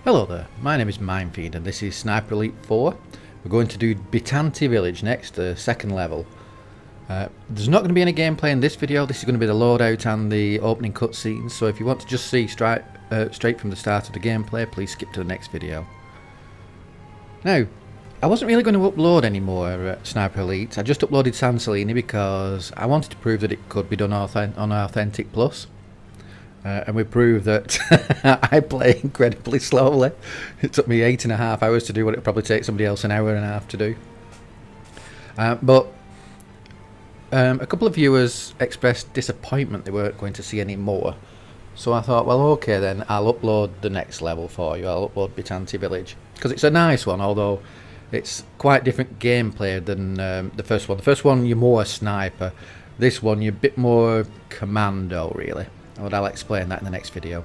Hello there, my name is Mindfeed and this is Sniper Elite 4. We're going to do Bitanti Village next, the second level. There's not going to be any gameplay in this video. This is going to be the loadout and the opening cutscenes, so if you want to just see straight from the start of the gameplay, please skip to the next video. Now, I wasn't really going to upload any more Sniper Elite. I just uploaded San Celini because I wanted to prove that it could be done on Authentic Plus. And we proved that I play incredibly slowly. It took me 8.5 hours to do what it would probably take somebody else an hour and a half to do. But a couple of viewers expressed disappointment they weren't going to see any more. So I thought, well, okay then, I'll upload the next level for you. I'll upload Bitanti Village. Because it's a nice one, although it's quite different gameplay than the first one. The first one, you're more a sniper. This one, you're a bit more commando, really. But I'll explain that in the next video.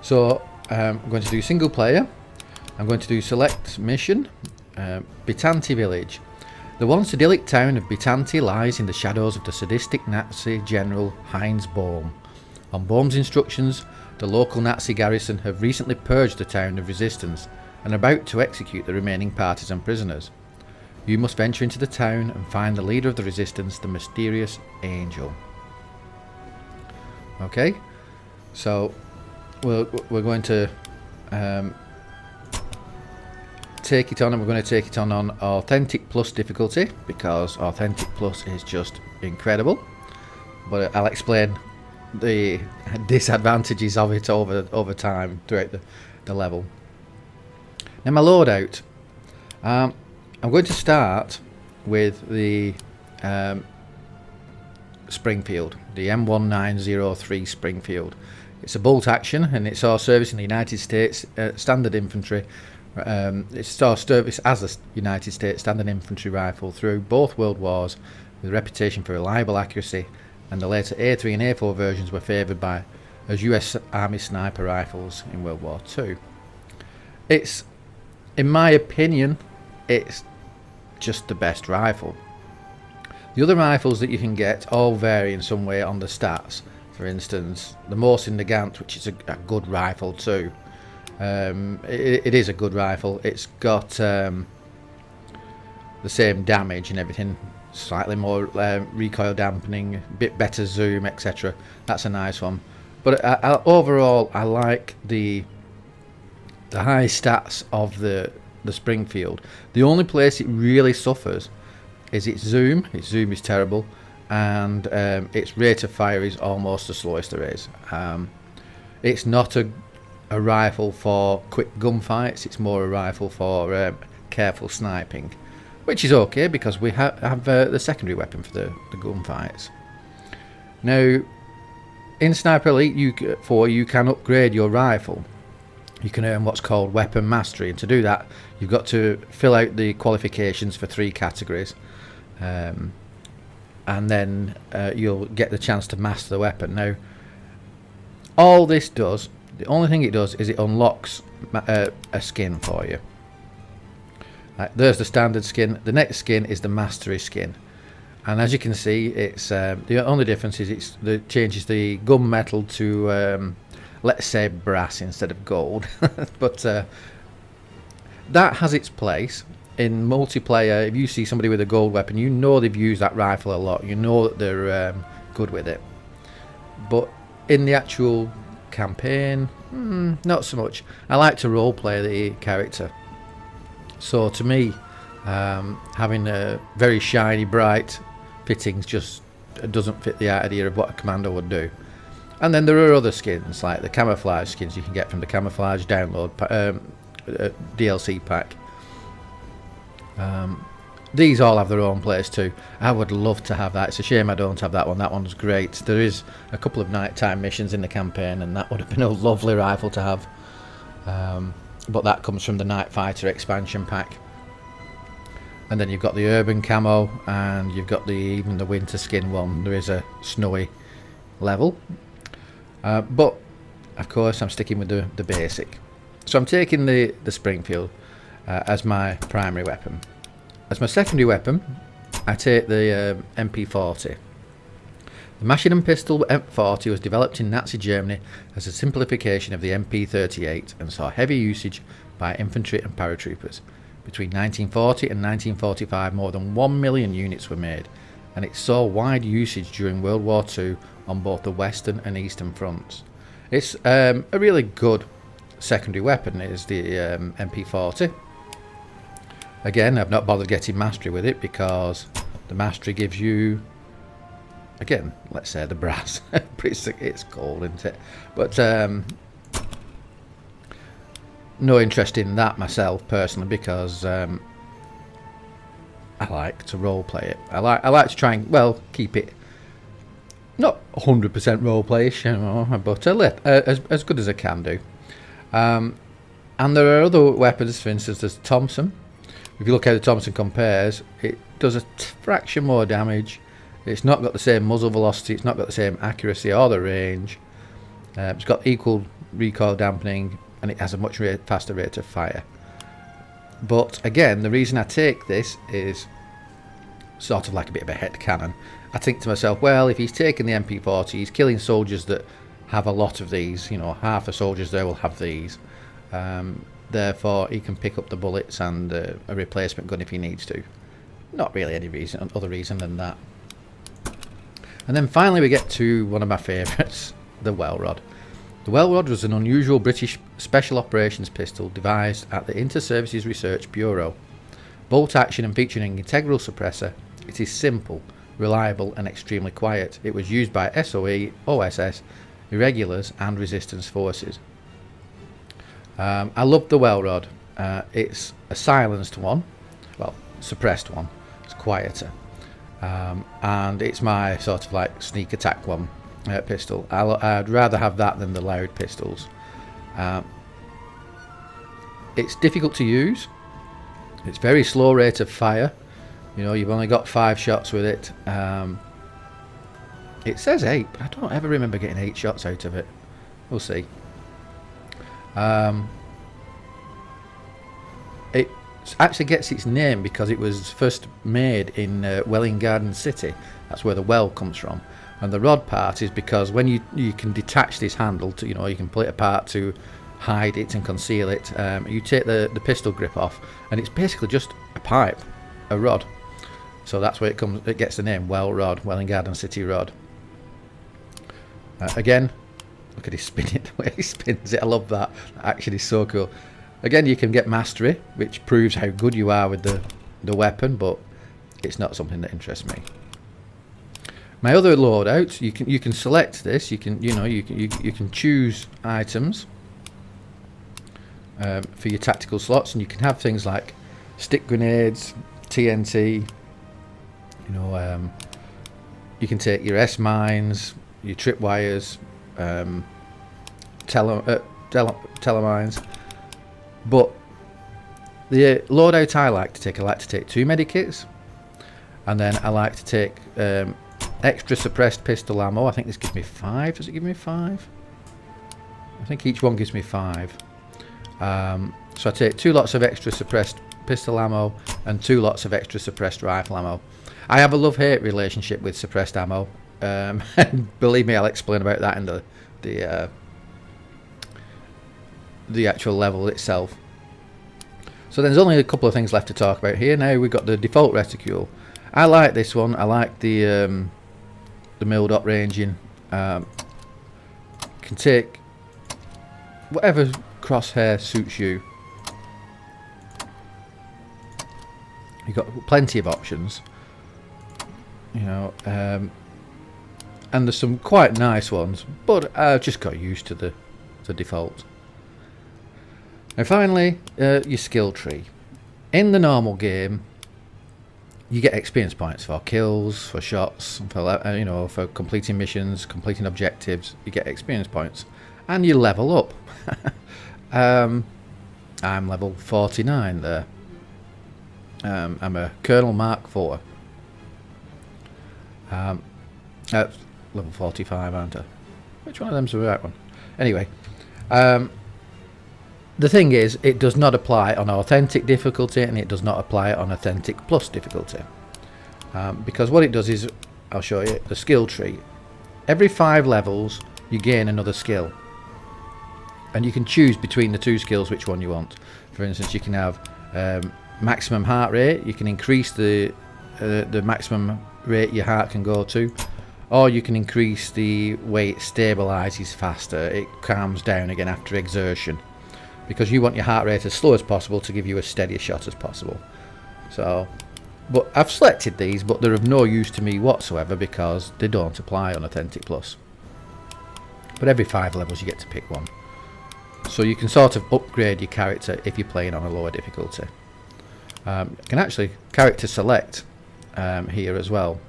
So I'm going to do single player. I'm going to do select mission, Bitanti Village. The once idyllic town of Bitanti lies in the shadows of the sadistic Nazi general Heinz Bohm. On Bohm's instructions, the local Nazi garrison have recently purged the town of resistance and are about to execute the remaining partisan prisoners. You must venture into the town and find the leader of the resistance, the mysterious Angel. Okay, so we're going to take it on, and we're going to take it on Authentic Plus difficulty because Authentic Plus is just incredible. But I'll explain the disadvantages of it over time throughout the level. Now my loadout, I'm going to start with the Springfield, the M1903 Springfield. It's a bolt action and it's our service in the United States standard infantry. It's our service as a United States standard infantry rifle through both world wars, with a reputation for reliable accuracy, and the later A3 and A4 versions were favoured by as US Army sniper rifles in World War II. It's, in my opinion, it's just the best rifle. The other rifles that you can get all vary in some way on the stats. For instance, the Mosin Nagant, which is a good rifle too. It is a good rifle. It's got the same damage and everything, slightly more recoil dampening, a bit better zoom, etc. That's a nice one. But overall, I like the high stats of the Springfield. The only place it really suffers is its zoom. Its zoom is terrible, and its rate of fire is almost the slowest there is. It's not a rifle for quick gunfights. It's more a rifle for careful sniping, which is okay because we have the secondary weapon for the gunfights. Now, in Sniper Elite you can upgrade your rifle. You can earn what's called weapon mastery, and to do that you've got to fill out the qualifications for 3 categories. And then you'll get the chance to master the weapon. Now, all this does, the only thing it does is it unlocks a skin for you. There's the standard skin. The next skin is the mastery skin, and as you can see, it's the only difference is it changes the gunmetal to let's say brass instead of gold. But that has its place. In multiplayer, if you see somebody with a gold weapon, you know they've used that rifle a lot. You know that they're good with it. But in the actual campaign, not so much. I like to roleplay the character. So to me, having a very shiny, bright fittings just doesn't fit the idea of what a commando would do. And then there are other skins, like the camouflage skins you can get from the camouflage download DLC pack. These all have their own place too. I would love to have that. It's a shame I don't have that one. That one's great. There is a couple of nighttime missions in the campaign, and that would have been a lovely rifle to have. But that comes from the Night Fighter expansion pack. And then you've got the urban camo, and you've got even the winter skin one. There is a snowy level. But of course I'm sticking with the basic. So I'm taking the Springfield as my primary weapon. As my secondary weapon, I take the MP40. The machine pistol M40 was developed in Nazi Germany as a simplification of the MP38 and saw heavy usage by infantry and paratroopers. Between 1940 and 1945, more than 1 million units were made, and it saw wide usage during World War II on both the Western and Eastern fronts. It's a really good secondary weapon, is the MP40. Again, I've not bothered getting mastery with it because the mastery gives you, again, let's say the brass. It's cold, isn't it? But no interest in that myself personally, because I like to role play it. I like to try and, well, keep it not 100% role play-ish, you know, but as good as I can do. And there are other weapons. For instance, there's Thompson. If you look how the Thompson compares, it does a fraction more damage. It's not got the same muzzle velocity, it's not got the same accuracy or the range. It's got equal recoil dampening, and it has a much faster rate of fire. But again, the reason I take this is sort of like a bit of a head cannon. I think to myself, well, if he's taking the MP40, he's killing soldiers that have a lot of these. You know, half the soldiers there will have these. Therefore, he can pick up the bullets and a replacement gun if he needs to. Not really any other reason than that. And then finally we get to one of my favourites, the Well Rod. The Well Rod was an unusual British special operations pistol devised at the Inter-Services Research Bureau. Bolt action and featuring an integral suppressor, it is simple, reliable and extremely quiet. It was used by SOE, OSS, irregulars and resistance forces. I love the Well Rod. It's a silenced one, well, suppressed one. It's quieter. And it's my sort of like sneak attack one pistol. I'd rather have that than the loud pistols. It's difficult to use. It's very slow rate of fire. You know, you've only got 5 shots with it. It says 8, but I don't ever remember getting 8 shots out of it. We'll see. It actually gets its name because it was first made in Welwyn Garden City. That's where the well comes from. And the rod part is because when you can detach this handle to, you know, you can pull it apart to hide it and conceal it. You take the pistol grip off, and it's basically just a pipe, a rod. So that's where it gets the name Well Rod, Welwyn Garden City Rod. Again, look at his spinning, the way he spins it. I love that. That action is so cool. Again, you can get mastery, which proves how good you are with the weapon, but it's not something that interests me. My other loadout, you can select this. You can choose items for your tactical slots, and you can have things like stick grenades, TNT. You know, you can take your S mines, your tripwires, telemines. But the loadout I like to take 2 medikits, and then I like to take extra suppressed pistol ammo. I think this gives me 5. Does it give me 5? I think each one gives me 5. So I take 2 lots of extra suppressed pistol ammo and 2 lots of extra suppressed rifle ammo. I have a love-hate relationship with suppressed ammo. And believe me, I'll explain about that in the actual level itself. So there's only a couple of things left to talk about here. Now we've got the default reticule. I like this one. I like the mil dot ranging. Can take whatever crosshair suits you. You've got plenty of options, you know, and there's some quite nice ones, but I've just got used to the default. And finally, your skill tree. In the normal game, you get experience points for kills, for shots, for for completing missions, completing objectives. You get experience points, and you level up. I'm level 49 there. I'm a Colonel Mark IV. Level 45, aren't I? Which one of them's the right one? Anyway, the thing is, it does not apply on authentic difficulty, and it does not apply on authentic plus difficulty. Because what it does is, I'll show you the skill tree. every 5 levels you gain another skill, and you can choose between the 2 skills which one you want. For instance, you can have maximum heart rate. You can increase the maximum rate your heart can go to, or you can increase the way it stabilizes faster, it calms down again after exertion, because you want your heart rate as slow as possible to give you as steady a shot as possible. So, but I've selected these, but they're of no use to me whatsoever because they don't apply on Authentic Plus. But every 5 levels you get to pick one, so you can sort of upgrade your character if you're playing on a lower difficulty. You can actually character select here as well.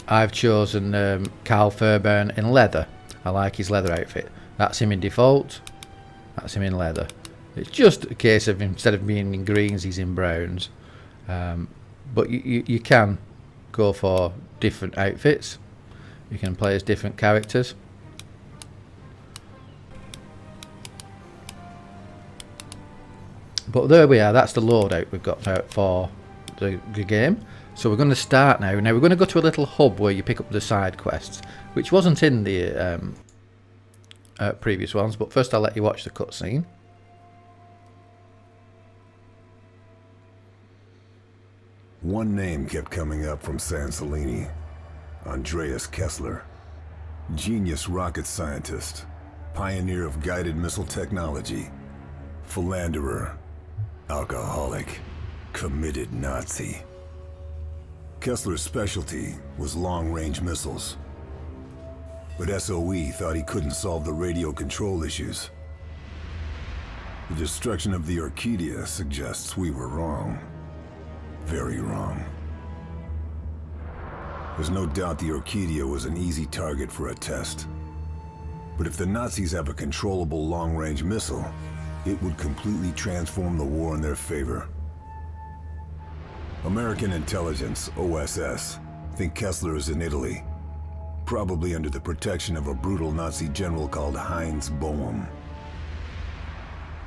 I've chosen Carl Fairbairn in leather. I like his leather outfit. That's him in default, that's him in leather. It's just a case of, instead of being in greens, he's in browns. But you can go for different outfits. You can play as different characters. But there we are, that's the loadout we've got for the game. So we're going to start now. Now we're going to go to a little hub where you pick up the side quests, which wasn't in the previous ones, but first I'll let you watch the cutscene. One name kept coming up from San Celini. Andreas Kessler. Genius rocket scientist. Pioneer of guided missile technology. Philanderer. Alcoholic. Committed Nazi. Kessler's specialty was long-range missiles. But SOE thought he couldn't solve the radio control issues. The destruction of the Orchidia suggests we were wrong. Very wrong. There's no doubt the Orchidia was an easy target for a test. But if the Nazis have a controllable long-range missile, it would completely transform the war in their favor. American intelligence, OSS, think Kessler is in Italy, probably under the protection of a brutal Nazi general called Heinz Boehm.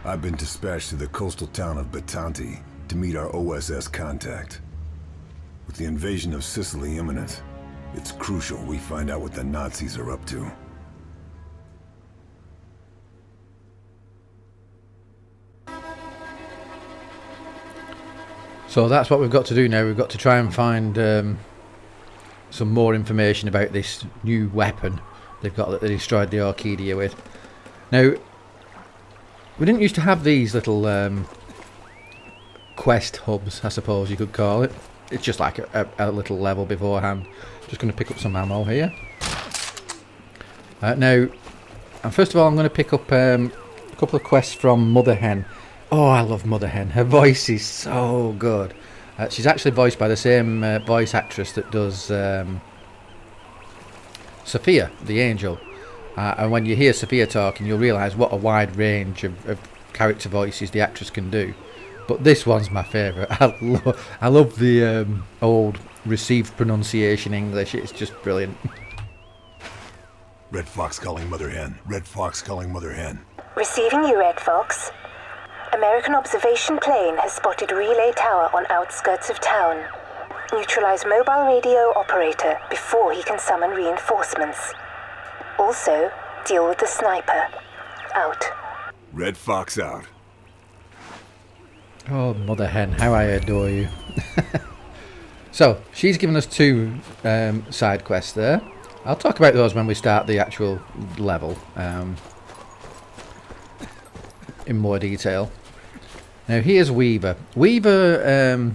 I've been dispatched to the coastal town of Bitanti to meet our OSS contact. With the invasion of Sicily imminent, it's crucial we find out what the Nazis are up to. So that's what we've got to do now. We've got to try and find some more information about this new weapon they've got that they destroyed the Orchidia with. Now, we didn't used to have these little quest hubs, I suppose you could call it. It's just like a little level beforehand. Just going to pick up some ammo here. Now, first of all, I'm going to pick up a couple of quests from Mother Hen. Oh, I love Mother Hen. Her voice is so good. She's actually voiced by the same voice actress that does Sophia, the angel. And when you hear Sophia talking, you'll realise what a wide range of character voices the actress can do. But this one's my favourite. I love the old received pronunciation English. It's just brilliant. Red Fox calling Mother Hen. Red Fox calling Mother Hen. Receiving you, Red Fox. American observation plane has spotted relay tower on outskirts of town. Neutralize mobile radio operator before he can summon reinforcements. Also, deal with the sniper. Out. Red Fox out. Oh, Mother Hen, how I adore you. So, she's given us 2 side quests there. I'll talk about those when we start the actual level in more detail. Now, here's Weaver. Weaver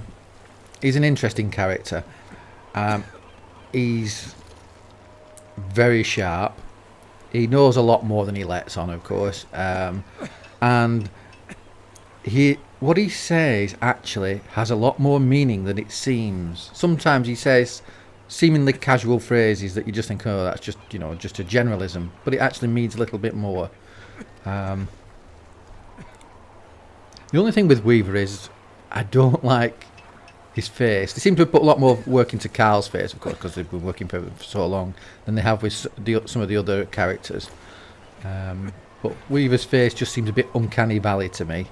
is an interesting character. He's very sharp. He knows a lot more than he lets on, of course. And what he says actually has a lot more meaning than it seems. Sometimes he says seemingly casual phrases that you just think, oh, that's just, you know, just a generalism, but it actually means a little bit more. The only thing with Weaver is I don't like his face. They seem to have put a lot more work into Carl's face, of course, because they've been working for so long, than they have with some of the other characters. But Weaver's face just seems a bit uncanny valley to me.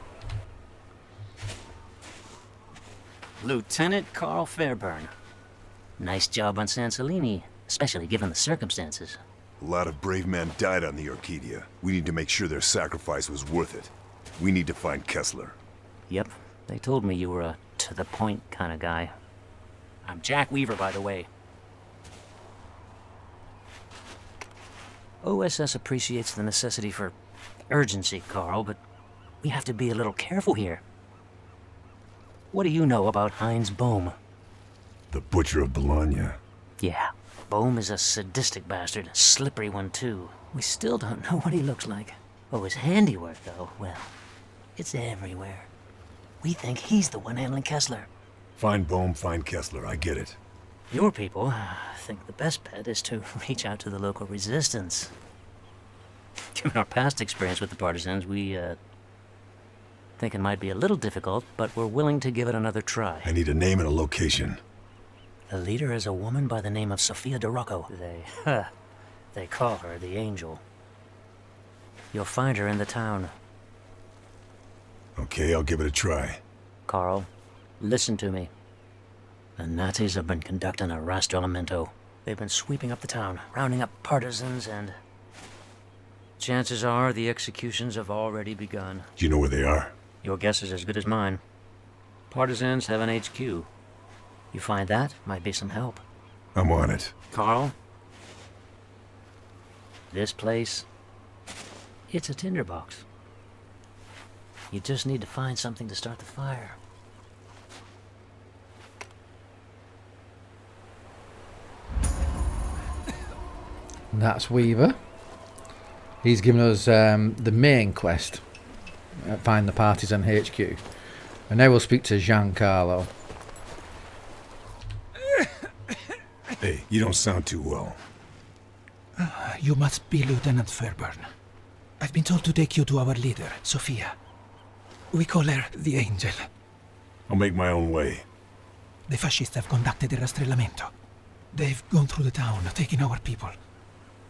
Lieutenant Carl Fairbairn. Nice job on San Celini. especially given the circumstances. A lot of brave men died on the Orchidia. We need to make sure their sacrifice was worth it. We need to find Kessler. Yep, they told me you were a to-the-point kind of guy. I'm Jack Weaver, by the way. OSS appreciates the necessity for urgency, Carl, but we have to be a little careful here. What do you know about Heinz Bohm? The Butcher of Bologna. Yeah, Bohm is a sadistic bastard, a slippery one too. We still don't know what he looks like. Oh, his handiwork, though, well, it's everywhere. We think he's the one handling Kessler. Find Bohm, find Kessler, I get it. Your people think the best bet is to reach out to the local resistance. Given our past experience with the partisans, we, think it might be a little difficult, but we're willing to give it another try. I need a name and a location. The leader is a woman by the name of Sophia DeRocco. They call her the Angel. You'll find her in the town. Okay, I'll give it a try. Carl, listen to me. The Nazis have been conducting a rastrellamento. They've been sweeping up the town, rounding up partisans, and chances are the executions have already begun. Do you know where they are? Your guess is as good as mine. Partisans have an HQ. You find that, might be some help. I'm on it. Carl, this place, it's a tinderbox. You just need to find something to start the fire. And that's Weaver. He's given us the main quest. Find the partisan HQ. And now we'll speak to Giancarlo. Hey, you don't sound too well. You must be Lieutenant Fairburn. I've been told to take you to our leader, Sophia. We call her the Angel. I'll make my own way. The fascists have conducted a rastrellamento. They've gone through the town, taking our people.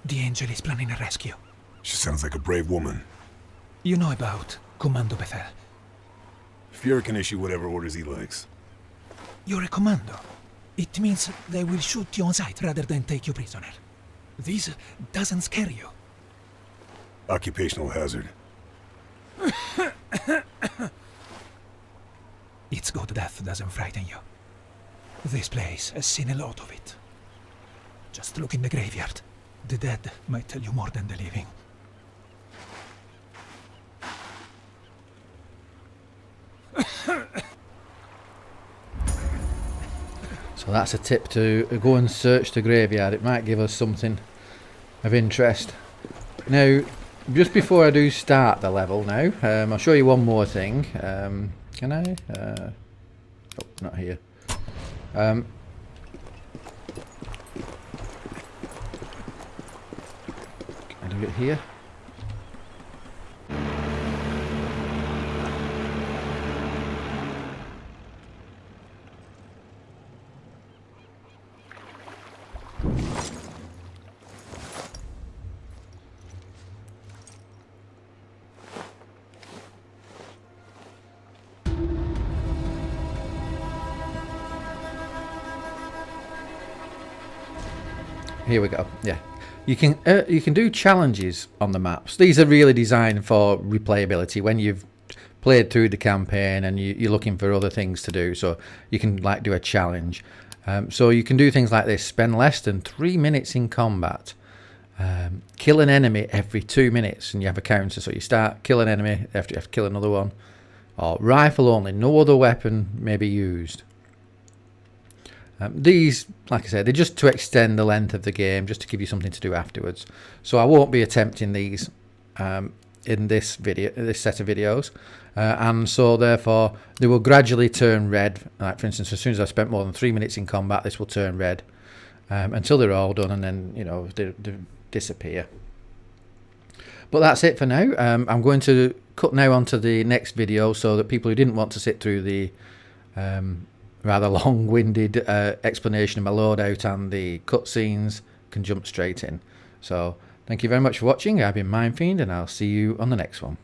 The Angel is planning a rescue. She sounds like a brave woman. You know about Commando Bethel. Fuhrer can issue whatever orders he likes. You're a commando. It means they will shoot you on sight rather than take you prisoner. This doesn't scare you. Occupational hazard. It's good death doesn't frighten you. This place has seen a lot of it. Just look in the graveyard. The dead might tell you more than the living. So that's a tip to go and search the graveyard. It might give us something of interest. Now, just before I do start the level now, I'll show you one more thing. Can I? Oh, not here. Can I do it here? Here we go. Yeah, you can do challenges on the maps. These are really designed for replayability when you've played through the campaign and you're looking for other things to do. So you can like do a challenge. So you can do things like this: spend less than 3 minutes in combat, kill an enemy every 2 minutes, and you have a counter. So you start, kill an enemy, after you have to kill another one, or rifle only, no other weapon may be used. These, like I said, they're just to extend the length of the game, just to give you something to do afterwards. So I won't be attempting these in this video, this set of videos, and so therefore they will gradually turn red. Like for instance, as soon as I've spent more than 3 minutes in combat, this will turn red until they're all done, and then they disappear. But that's it for now. I'm going to cut now onto the next video so that people who didn't want to sit through the rather long-winded explanation of my loadout and the cutscenes can jump straight in. So thank you very much for watching. I've been Mindfiend, and I'll see you on the next one.